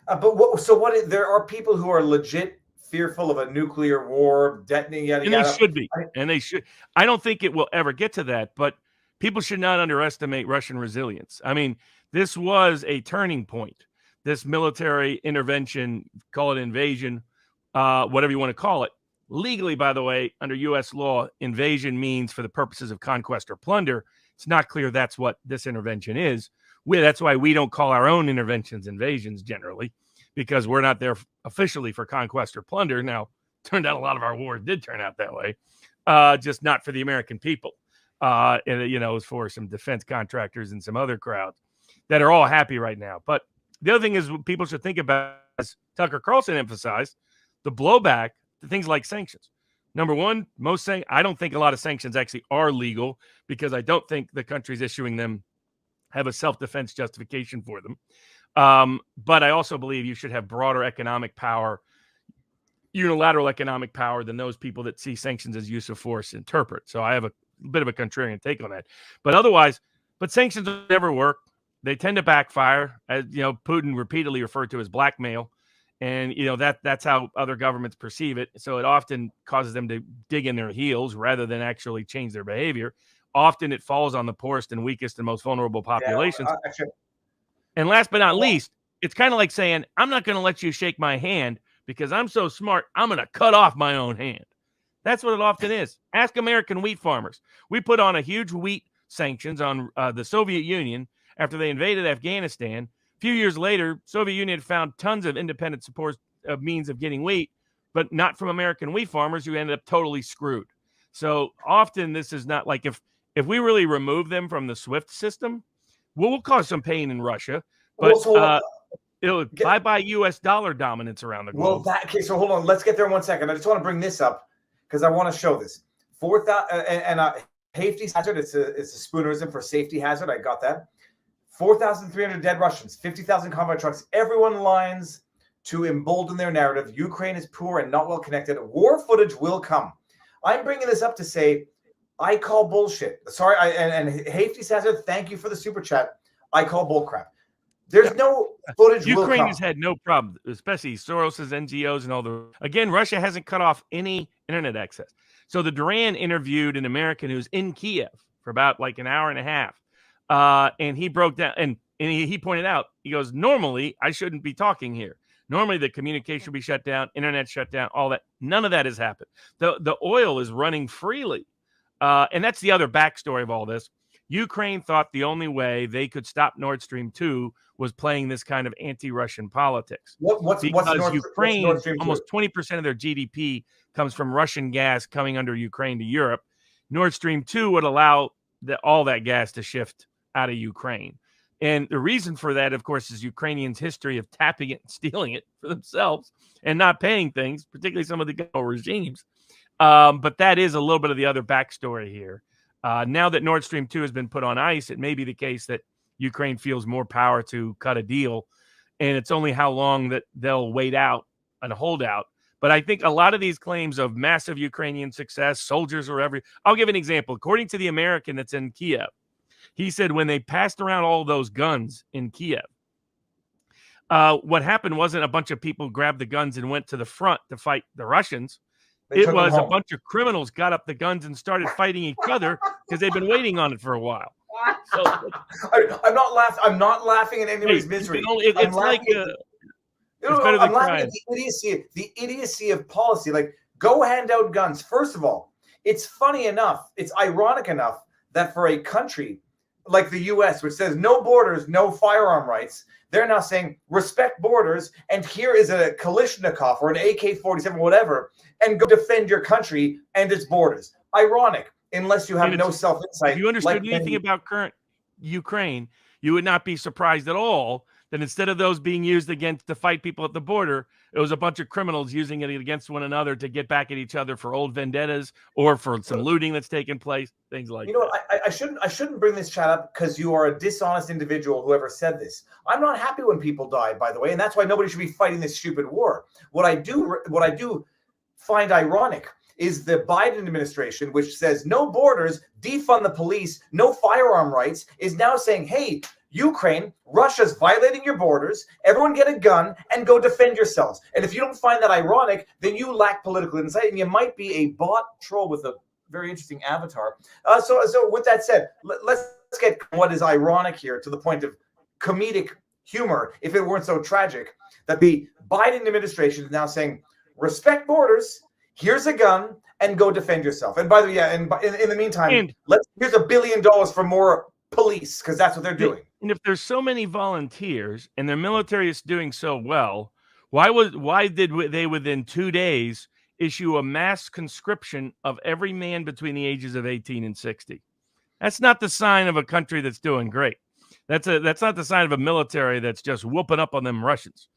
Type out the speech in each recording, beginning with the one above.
There are people who are legit fearful of a nuclear war detonating, yada And they yada. should be. And they should. I don't think it will ever get to that, but people should not underestimate Russian resilience. I mean, this was a turning point. This military intervention, call it invasion, whatever you want to call it. Legally, by the way, under U.S. law, invasion means for the purposes of conquest or plunder. It's not clear that's what this intervention is. That's why we don't call our own interventions invasions generally, because we're not there officially for conquest or plunder. Now, turned out a lot of our wars did turn out that way, just not for the American people. And, it was for some defense contractors and some other crowds that are all happy right now. But the other thing is what people should think about, as Tucker Carlson emphasized, the blowback to things like sanctions. Number one, I don't think a lot of sanctions actually are legal, because I don't think the countries issuing them have a self-defense justification for them. But I also believe you should have broader economic power, unilateral economic power, than those people that see sanctions as use of force interpret. So I have a bit of a contrarian take on that. But sanctions never work. They tend to backfire, as Putin repeatedly referred to as blackmail. And, that's how other governments perceive it. So it often causes them to dig in their heels rather than actually change their behavior. Often it falls on the poorest and weakest and most vulnerable populations. Yeah, and last but not least, it's kind of like saying, I'm not going to let you shake my hand because I'm so smart, I'm going to cut off my own hand. That's what it often is. Ask American wheat farmers. We put on a huge wheat sanctions on the Soviet Union after they invaded Afghanistan. A few years later, Soviet Union found tons of independent support of means of getting wheat, but not from American wheat farmers, who ended up totally screwed. So often this is not like if we really remove them from the SWIFT system, we'll cause some pain in Russia, but it'll bye-bye U.S. dollar dominance around the globe. So hold on. Let's get there in 1 second. I just want to bring this up because I want to show this. 4,000 and safety hazard. It's a spoonerism for safety hazard. I got that. 4,300 dead Russians, 50,000 convoy trucks. Everyone lines to embolden their narrative. Ukraine is poor and not well connected. War footage will come. I'm bringing this up to say I call bullshit. Sorry, and Hafty Hazard, thank you for the super chat. I call bullcrap. There's no footage. Ukraine has had no problem, especially Soros's NGOs and all the. Again, Russia hasn't cut off any internet access. So the Duran interviewed an American who's in Kiev for about like an hour and a half, and he broke down and he pointed out, he goes, normally I shouldn't be talking here. Normally the communication will be shut down, internet shut down, all that. None of that has happened. The oil is running freely. And that's the other backstory of all this. Ukraine thought the only way they could stop Nord Stream 2 was playing this kind of anti-Russian politics. What's Ukraine, Nord Stream 2? Almost 20% of their GDP comes from Russian gas coming under Ukraine to Europe. Nord Stream 2 would allow all that gas to shift out of Ukraine. And the reason for that, of course, is Ukrainians' history of tapping it and stealing it for themselves and not paying things, particularly some of the regimes. But that is a little bit of the other backstory here. Now that Nord Stream 2 has been put on ice, it may be the case that Ukraine feels more power to cut a deal, and it's only how long that they'll wait out and hold out. But I think a lot of these claims of massive Ukrainian success, soldiers or I'll give an example. According to the American that's in Kiev, he said when they passed around all those guns in Kiev, what happened wasn't a bunch of people grabbed the guns and went to the front to fight the Russians. It was a bunch of criminals got up the guns and started fighting each other because they've been waiting on it for a while. So, I'm not laughing at anybody's misery. It's like I'm laughing at the idiocy of policy. Like, go hand out guns. First of all, it's funny enough, it's ironic enough that for a country like the U.S., which says no borders, no firearm rights, they're now saying respect borders, and here is a Kalashnikov or an AK-47, whatever, and go defend your country and its borders. Ironic, unless you have no self-insight. If you understood anything about current Ukraine, you would not be surprised at all that instead of those being used to fight people at the border, it was a bunch of criminals using it against one another to get back at each other for old vendettas or for some looting that's taken place, things like that. You know what? I shouldn't bring this chat up because you are a dishonest individual, whoever said this. I'm not happy when people die, by the way, and that's why nobody should be fighting this stupid war. What I do find ironic is the Biden administration, which says no borders, defund the police, no firearm rights, is now saying, hey, Ukraine, Russia's violating your borders. Everyone get a gun and go defend yourselves. And if you don't find that ironic, then you lack political insight, and you might be a bot troll with a very interesting avatar. So with that said, let's get what is ironic here to the point of comedic humor, if it weren't so tragic, that the Biden administration is now saying, respect borders, here's a gun, and go defend yourself. And by the way, and in the meantime, here's $1 billion for more police, because that's what they're doing. And if there's so many volunteers and their military is doing so well, why did they within 2 days issue a mass conscription of every man between the ages of 18 and 60? That's not the sign of a country that's doing great. That's not the sign of a military that's just whooping up on them Russians.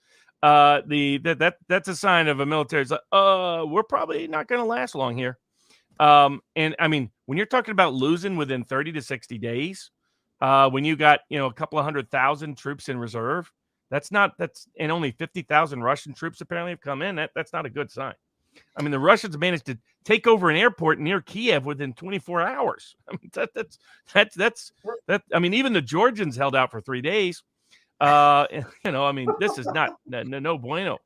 That's a sign of a military that's like, we're probably not going to last long here. And I mean, when you're talking about losing within 30 to 60 days, when you got, a couple of 100,000 troops in reserve, and only 50,000 Russian troops apparently have come in. That's not a good sign. I mean, the Russians managed to take over an airport near Kiev within 24 hours. I mean, I mean, even the Georgians held out for 3 days. I mean, this is no bueno.